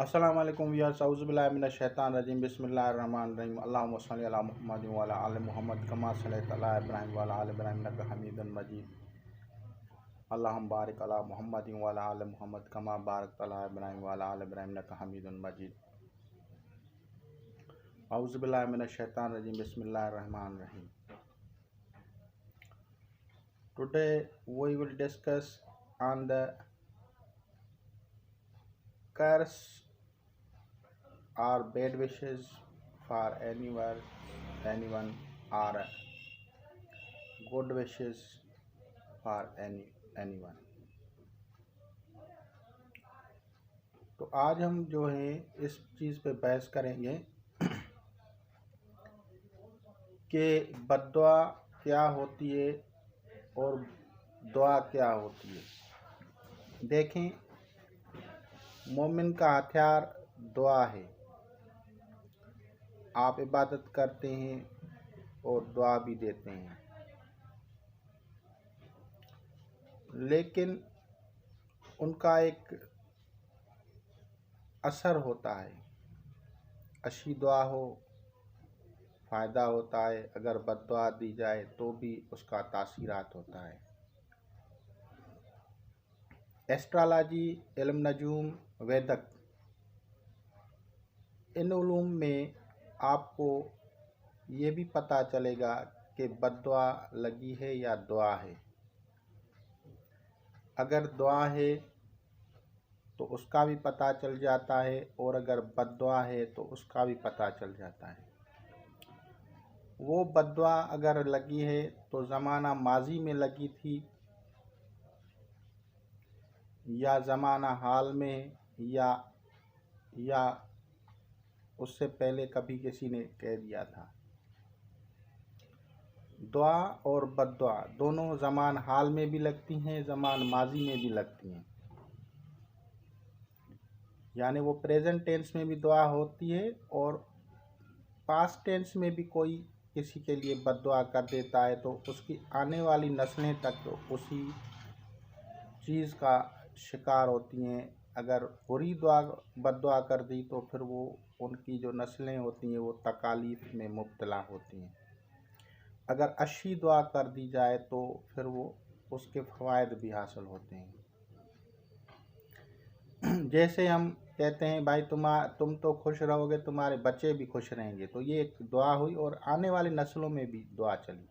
अस्सलाम वालेकुम व्यूअर्स, औज़ु बिल्लाहि मिनश शैतानिर रजीम, बिस्मिल्लाहिर रहमानिर रहीम। अल्लाहुम्मा सल्लि अला मुहम्मद व अला आलि मुहम्मद कमा सल्लैता अला इब्राहीम व अला आलि इब्राहीम इन्नका हमीदुम मजीद। अल्लाहुम्मा बारिक अला मुहम्मद व अला आलि मुहम्मद कमा बारकता अला इब्राहीम व अला आलि इब्राहीम इन्नका हमीदुम मजीद। औज़ु बिल्लाहि मिनश शैतानिर रजीम, बिस्मिल्लाहिर रहमानिर रहीम। Today we will discuss on the curse or bad wishes for anyone or good wishes for anyone। तो आज हम जो है इस चीज़ पे बहस करेंगे कि बद्दुआ क्या होती है और दुआ क्या होती है। देखें, मोमिन का हथियार दुआ है। आप इबादत करते हैं और दुआ भी देते हैं, लेकिन उनका एक असर होता है। अच्छी दुआ हो फ़ायदा होता है, अगर बद्दुआ दी जाए तो भी उसका तासीरात होता है। एस्ट्रोलॉजी, इल्म नजूम, वेदक, इन उलूम में आपको ये भी पता चलेगा कि बद्दुआ लगी है या दुआ है। अगर दुआ है तो उसका भी पता चल जाता है, और अगर बद्दुआ है तो उसका भी पता चल जाता है। वो बद्दुआ अगर लगी है तो ज़माना माजी में लगी थी या ज़माना हाल में, या उससे पहले कभी किसी ने कह दिया था। दुआ और बद्दुआ दोनों ज़मान हाल में भी लगती हैं, ज़मान माजी में भी लगती हैं। यानी वो प्रेजेंट टेंस में भी दुआ होती है और पास्ट टेंस में भी कोई किसी के लिए बद्दुआ कर देता है तो उसकी आने वाली नस्लें तक तो उसी चीज़ का शिकार होती हैं। अगर बुरी दुआ बद्दुआ कर दी तो फिर वो उनकी जो नस्लें होती हैं वो तकालीफ में मुब्तला होती हैं। अगर अच्छी दुआ कर दी जाए तो फिर वो उसके फ़वाइद भी हासिल होते हैं। जैसे हम कहते हैं भाई तुम तो खुश रहोगे, तुम्हारे बच्चे भी खुश रहेंगे, तो ये एक दुआ हुई और आने वाली नस्लों में भी दुआ चली।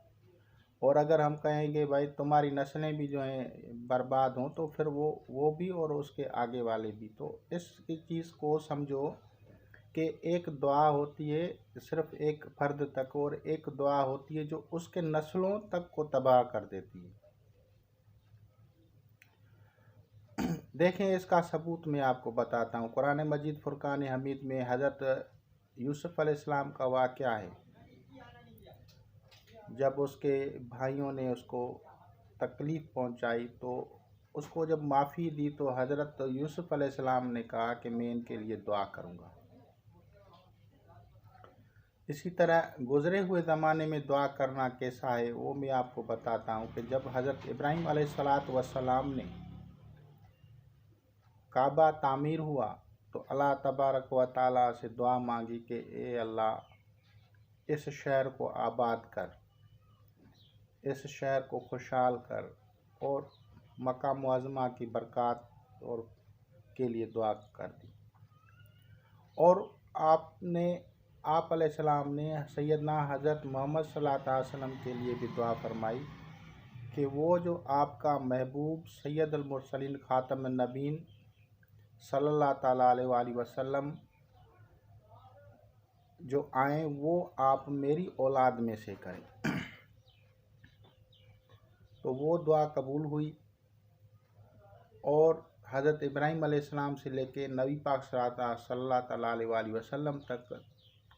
और अगर हम कहेंगे भाई तुम्हारी नस्लें भी जो हैं बर्बाद हों, तो फिर वो भी और उसके आगे वाले भी। तो इस चीज़ को समझो कि एक दुआ होती है सिर्फ़ एक फ़र्द तक, और एक दुआ होती है जो उसके नस्लों तक को तबाह कर देती है। देखें, इसका सबूत मैं आपको बताता हूँ। कुरान मजीद फुरकान हमीद में हज़रत यूसुफ़ अलैहिस्सलाम का वाक़या है। जब उसके भाइयों ने उसको तकलीफ़ पहुँचाई तो उसको जब माफ़ी दी तो हज़रत यूसुफ़ अलैहिस्सलाम ने कहा कि मैं इनके लिए दुआ करूँगा। इसी तरह गुज़रे हुए ज़माने में दुआ करना कैसा है वो मैं आपको बताता हूँ कि जब हज़रत इब्राहीम अलैहिस्सलाम ने काबा तामीर हुआ तो अल्लाह तबारक व तआला से दुआ मांगी कि ए अल्लाह, इस शहर को आबाद कर, इस शहर को खुशहाल कर, और मक्का मुअज़्ज़मा की बरक़ात और के लिए दुआ कर दी। और आप अलैहिस्सलाम ने सैयदना हज़रत मोहम्मद सल्लल्लाहु अलैहि वसल्लम के लिए भी दुआ फरमाई कि वो जो आपका महबूब सैयदुल मुरसलीन ख़ातमुन नबीन सल्लल्लाहु ताला अलैहि वसल्लम जो आए वो आप मेरी औलाद में से करें। तो वो दुआ कबूल हुई और हज़रत इब्राहीम अलैहिस्सलाम से लेके नबी पाक सल्लल्लाहु ताला अलैहि वसल्लम तक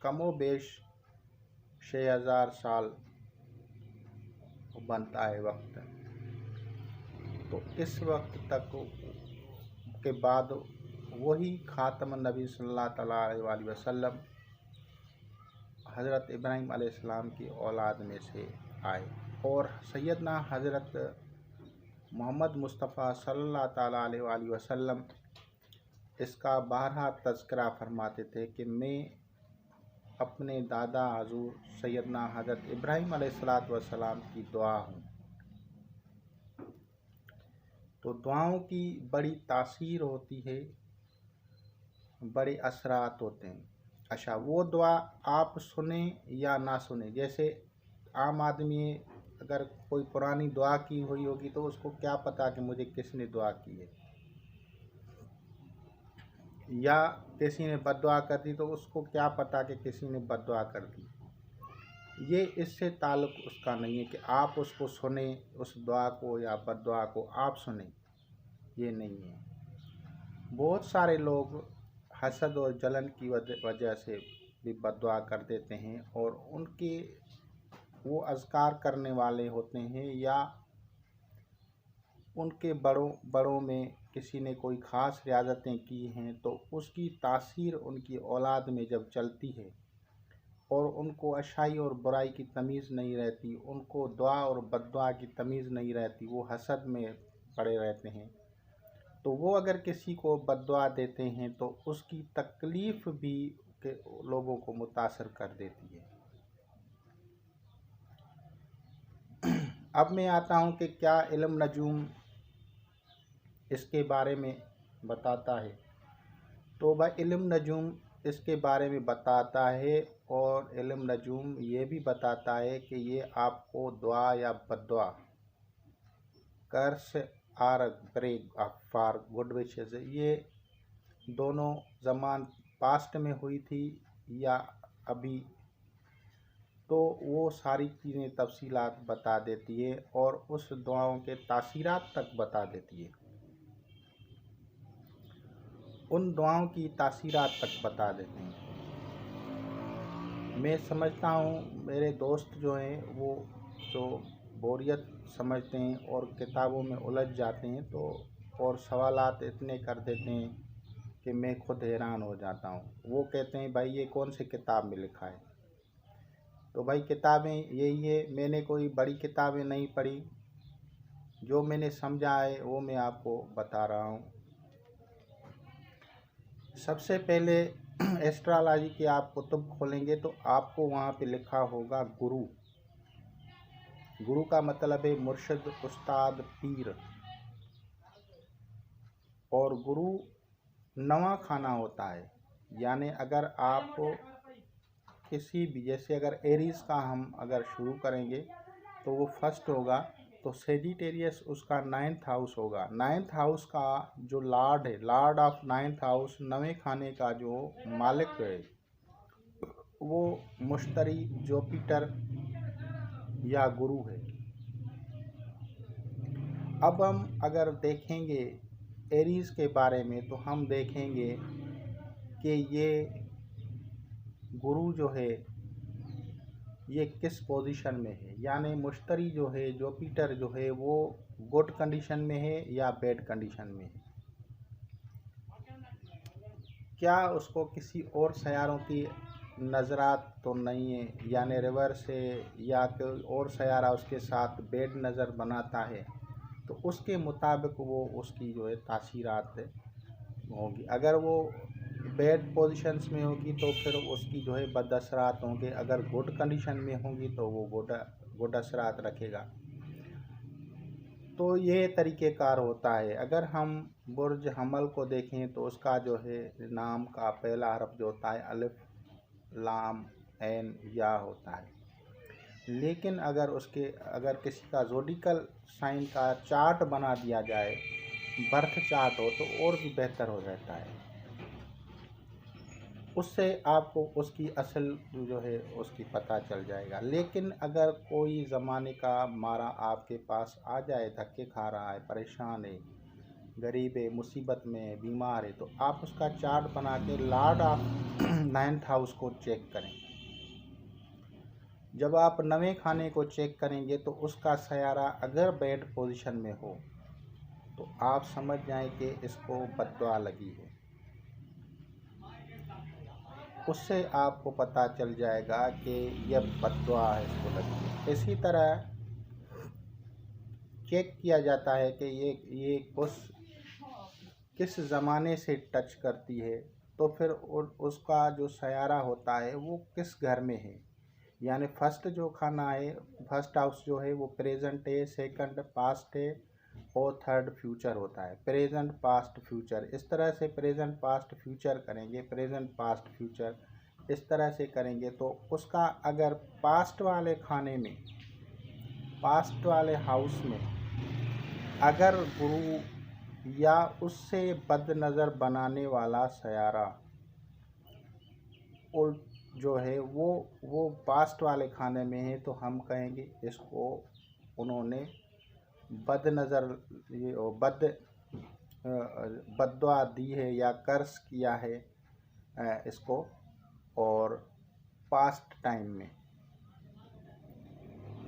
कमो बेश 6000 साल बनता है वक्त। तो इस वक्त तक के बाद वही ख़ातमुन नबी सल्लल्लाहु ताला अलैहि वसल्लम हज़रत इब्राहीम अलैहिस्सलाम की औलाद में से आए, और सैयदना हज़रत मोहम्मद मुस्तफ़ा सल्लल्लाहु ताला अलैहि वसल्लम इसका बारहा तज़किरा फरमाते थे कि मैं अपने दादा हजूर सैयदना हज़रत इब्राहीम अलैहिस्सलाम की दुआ हूँ। तो दुआओं की बड़ी तासीर होती है, बड़े असरात होते हैं। अच्छा, वो दुआ आप सुने या ना सुने, जैसे आम आदमी अगर कोई पुरानी दुआ की हुई होगी तो उसको क्या पता कि मुझे किसने दुआ की है, या किसी ने बद्दुआ कर दी तो उसको क्या पता कि किसी ने बद्दुआ कर दी। ये इससे ताल्लुक़ उसका नहीं है कि आप उसको सुने, उस दुआ को या बद्दुआ को आप सुने, ये नहीं है। बहुत सारे लोग हसद और जलन की वजह से भी बद्दुआ कर देते हैं, और उनके वो अज़कार करने वाले होते हैं या उनके बड़ों में किसी ने कोई ख़ास रियाज़तें की हैं, तो उसकी तासीर उनकी औलाद में जब चलती है और उनको अच्छाई और बुराई की तमीज़ नहीं रहती, उनको दुआ और बद्दुआ की तमीज़ नहीं रहती, वो हसद में पड़े रहते हैं, तो वो अगर किसी को बद्दुआ देते हैं तो उसकी तकलीफ़ भी के लोगों को मुतासर कर देती है। अब मैं आता हूँ कि क्या इल्म नजूम इसके बारे में बताता है। तो भाई इल्म नजूम इसके बारे में बताता है, और इल्म नजूम ये भी बताता है कि ये आपको दुआ या बद्दुआ, curse or break for good wishes, ये दोनों ज़मान पास्ट में हुई थी या अभी, तो वो सारी चीज़ें तफसीलात बता देती है और उस दुआओं के तासीरात तक बता देती है, उन दुआओं की तासीरात तक बता देते हैं। मैं समझता हूँ मेरे दोस्त जो हैं वो जो बोरियत समझते हैं और किताबों में उलझ जाते हैं, तो और सवालात इतने कर देते हैं कि मैं खुद हैरान हो जाता हूँ। वो कहते हैं भाई ये कौन सी किताब में लिखा है। तो भाई किताबें यही है, मैंने कोई बड़ी किताबें नहीं पढ़ी, जो मैंने समझा है वो मैं आपको बता रहा हूँ। सबसे पहले एस्ट्रोलॉजी के आप कुतुब खोलेंगे तो आपको वहाँ पे लिखा होगा गुरु। गुरु का मतलब है मुर्शिद, उस्ताद, पीर। और गुरु नवा खाना होता है, यानी अगर आप किसी भी, जैसे अगर एरीज का हम अगर शुरू करेंगे तो वो फर्स्ट होगा, तो सेजिटेरियस उसका 9th हाउस होगा। 9th हाउस का जो लॉर्ड है, लॉर्ड ऑफ 9th हाउस, नवे खाने का जो मालिक है, वो मुश्तरी, जुपिटर या गुरु है। अब हम अगर देखेंगे एरीज के बारे में तो हम देखेंगे कि ये गुरु जो है ये किस पोजीशन में है, यानी मुश्तरी जो है, जुपिटर जो है, वो गुड कंडीशन में है या बैड कंडीशन में है, क्या उसको किसी और सयारों की नज़रात तो नहीं है, यानी रिवर्स है, या कोई और सयारा उसके साथ बेड नज़र बनाता है, तो उसके मुताबिक वो उसकी जो है तासीरात होगी। अगर वो बैड पोजीशंस में होगी तो फिर उसकी जो है बद असरात होंगे, अगर गुड कंडीशन में होगी तो वो गुड असरात रखेगा। तो ये तरीक़ेकार होता है। अगर हम बुर्ज हमल को देखें तो उसका जो है नाम का पहला हरफ जो होता है अलिफ, लाम, ऐन, या होता है। लेकिन अगर किसी का ज़ोडिकल साइन का चार्ट बना दिया जाए, बर्थ चार्ट हो, तो और भी बेहतर हो जाता है। उससे आपको उसकी असल जो है उसकी पता चल जाएगा। लेकिन अगर कोई ज़माने का मारा आपके पास आ जाए, धक्के खा रहा है, परेशान है, गरीब है, मुसीबत में है, बीमार है, तो आप उसका चार्ट बना के लॉर्ड ऑफ 9th हाउस को चेक करें। जब आप नवे खाने को चेक करेंगे तो उसका सयारा अगर बैड पोजीशन में हो तो आप समझ जाएं कि इसको बद्दुआ लगी है। उससे आपको पता चल जाएगा कि यह बद्दुआ है, इसको लगी है। इसी तरह चेक किया जाता है कि ये उस किस ज़माने से टच करती है, तो फिर उसका जो सयारा होता है वो किस घर में है। यानी फर्स्ट जो खाना है, फर्स्ट हाउस जो है वो प्रेजेंट है, सेकंड पास्ट है और थर्ड फ्यूचर होता है। प्रेजेंट पास्ट फ्यूचर, इस तरह से प्रेजेंट पास्ट फ्यूचर करेंगे, प्रेजेंट पास्ट फ्यूचर इस तरह से करेंगे तो उसका अगर पास्ट वाले खाने में, पास्ट वाले हाउस में अगर गुरु या उससे बद नज़र बनाने वाला सयारा और जो है वो पास्ट वाले खाने में है, तो हम कहेंगे इसको उन्होंने बद नज़र ये बद्दुआ दी है या कर्स किया है इसको, और पास्ट टाइम में।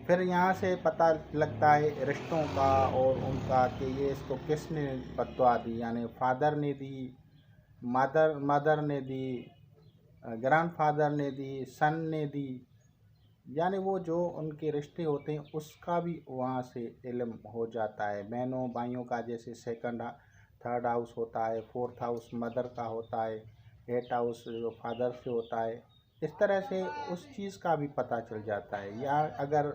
फिर यहाँ से पता लगता है रिश्तों का और उनका कि ये इसको किसने बद्दुआ दी, यानी फादर ने दी, मदर ने दी, ग्रैंडफादर ने दी, सन ने दी, यानी वो जो उनके रिश्ते होते हैं उसका भी वहाँ से इल्म हो जाता है। बहनों भाइयों का जैसे सेकंड थर्ड हाउस होता है, फोर्थ हाउस मदर का होता है, एट हाउस जो फादर से होता है, इस तरह से उस चीज़ का भी पता चल जाता है। या अगर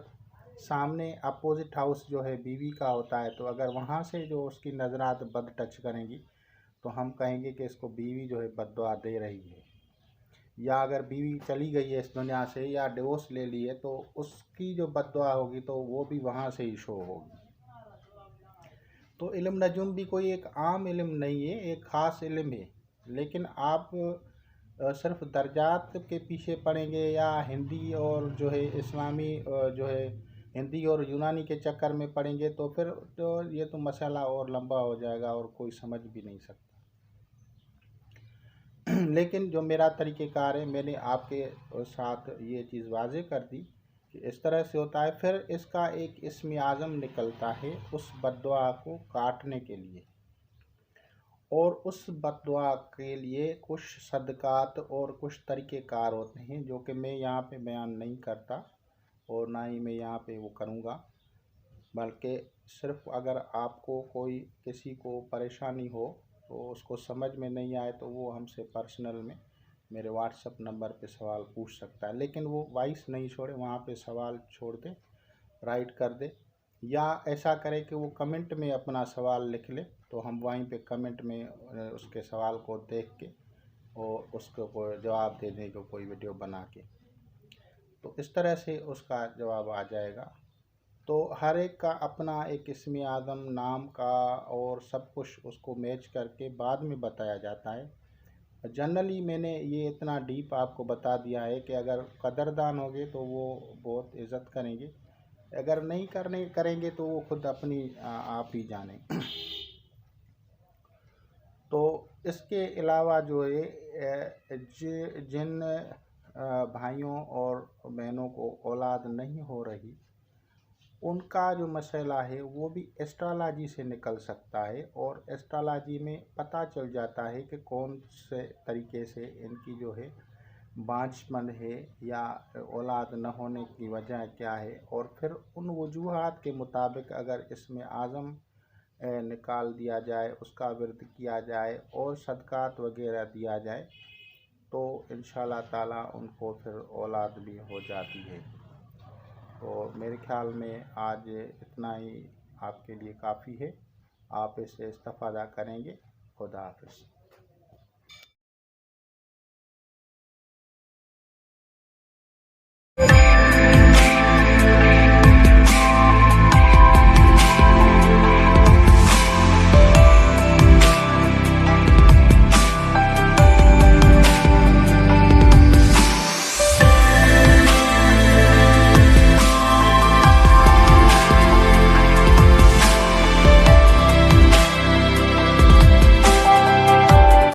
सामने अपोजिट हाउस जो है बीवी का होता है, तो अगर वहाँ से जो उसकी नज़रात बद टच करेंगी तो हम कहेंगे कि इसको बीवी जो है बद्दुआ दे रही है। या अगर बीवी चली गई है इस दुनिया से या डिवोर्स ले ली है, तो उसकी जो बद्दुआ होगी तो वो भी वहाँ से ही शो होगी। तो इल्म नजूम भी कोई एक आम इल्म नहीं है, एक ख़ास इल्म है। लेकिन आप सिर्फ दर्जात के पीछे पढ़ेंगे या हिंदी और जो है इस्लामी जो है हिंदी और यूनानी के चक्कर में पढ़ेंगे तो फिर तो ये तो मसाला और लंबा हो जाएगा और कोई समझ भी नहीं सकता। लेकिन जो मेरा तरीक़ेकार है, मैंने आपके साथ ये चीज़ वाज़ेह कर दी कि इस तरह से होता है। फिर इसका एक इस्म आज़म निकलता है उस बद्दुआ को काटने के लिए, और उस बद्दुआ के लिए कुछ सदक़ात और कुछ तरीक़ेकार होते हैं जो कि मैं यहाँ पे बयान नहीं करता और ना ही मैं यहाँ पे वो करूँगा। बल्कि सिर्फ अगर आपको कोई किसी को परेशानी हो तो उसको समझ में नहीं आए तो वो हमसे पर्सनल में मेरे व्हाट्सएप नंबर पे सवाल पूछ सकता है। लेकिन वो वॉइस नहीं छोड़े, वहाँ पे सवाल छोड़ दे, राइट कर दे, या ऐसा करे कि वो कमेंट में अपना सवाल लिख ले, तो हम वहीं पे कमेंट में उसके सवाल को देख के और उसको जवाब दे देंगे कोई वीडियो बना के। तो इस तरह से उसका जवाब आ जाएगा। तो हर एक का अपना एक इस्म आज़म नाम का और सब कुछ उसको मैच करके बाद में बताया जाता है। जनरली मैंने ये इतना डीप आपको बता दिया है कि अगर कदरदान होंगे तो वो बहुत इज़्ज़त करेंगे, अगर नहीं करेंगे तो वो खुद अपनी आप ही जाने। तो इसके अलावा जो है जिन भाइयों और बहनों को औलाद नहीं हो रही, उनका जो मसला है वो भी एस्ट्रोलॉजी से निकल सकता है, और एस्ट्रोलॉजी में पता चल जाता है कि कौन से तरीके से इनकी जो है बांझपन है या औलाद न होने की वजह क्या है। और फिर उन वजूहात के मुताबिक अगर इसमें आज़म निकाल दिया जाए, उसका विर्द किया जाए और सदक़ात वगैरह दिया जाए तो इंशाअल्लाह ताला उनको फिर औलाद भी हो जाती है। तो मेरे ख़्याल में आज इतना ही आपके लिए काफ़ी है, आप इससे इस्तेफ़ादा करेंगे। खुदा हाफ़िज़।